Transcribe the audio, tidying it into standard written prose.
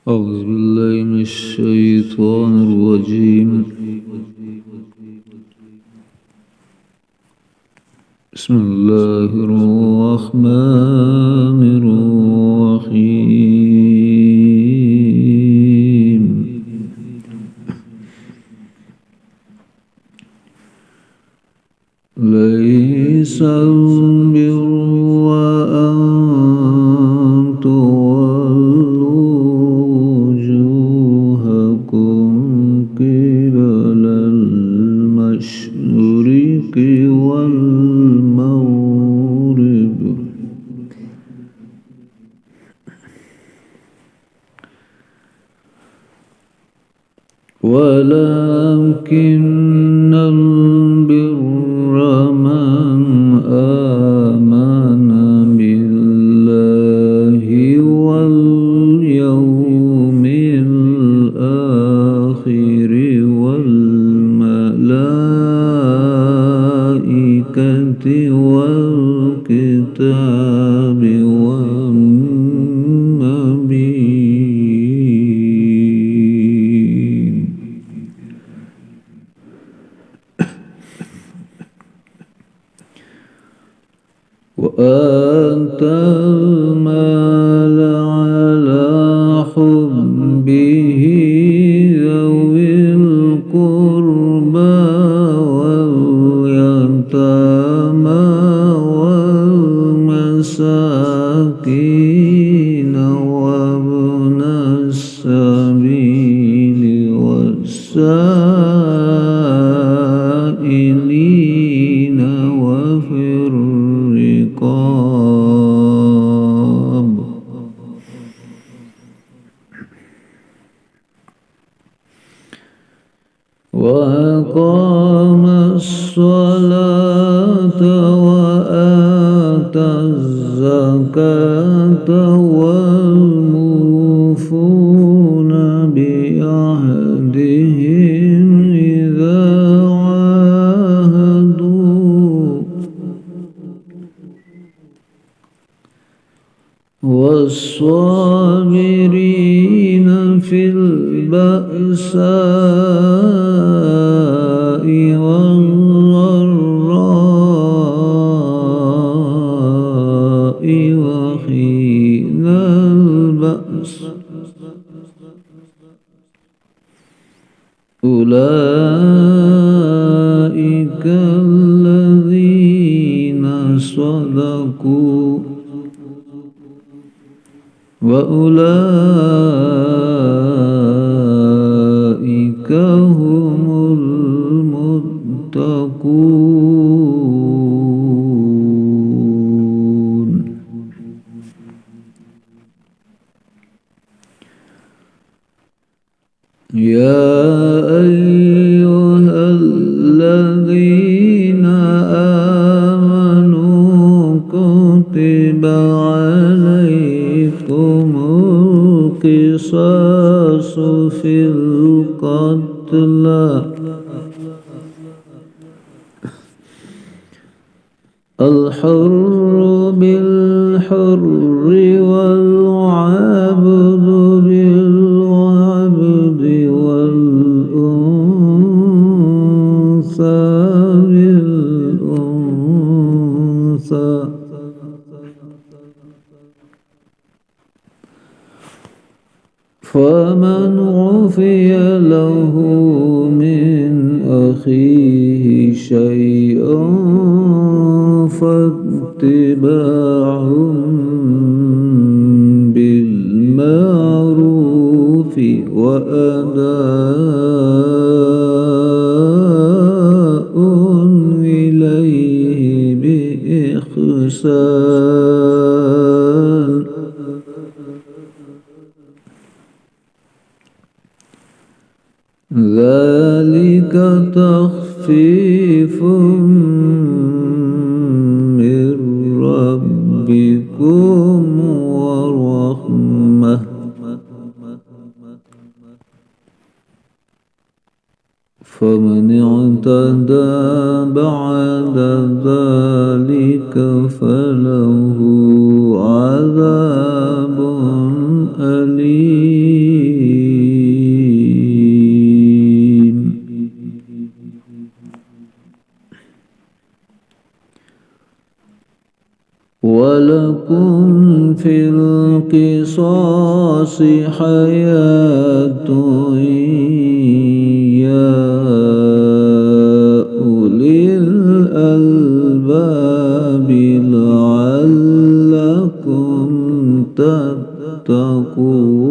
أعوذ بالله من الشيطان الرجيم. بسم الله الرحمن الرحيم. ليس البر أن تولوا وجوهكم قبل المشرق والمغرب ولكن البر من آمن بالله واليوم الآخر والملائكة والكتاب والنبيين وآتى المال على حبه ذوي القربى واليتامى والمساكين وابن السبيل والسائلين وفي الرقاب وأقام الصلاة وآتى الزكاة والموفون بعهدهم إذا عاهدوا والصابرين في البأساء والضراء وحين البأس أولئك الذين صدقوا وأولئك هم المتقون. يا أيها الذين آمنوا كتب عليكم القصاص في القتلى الحر بالحر والعبد بالعبد والأنثى بالأنثى فمن عفي له من أخيه شيء فاتباع بالمعروف وأداء إليه بإحسان ذلك تخفيف من ربكم ورحمة فمن اعتدى بعد ذلك فله عذاب أليم ولكم في القصاص حياة يا أولي الألباب لعلكم تتقون.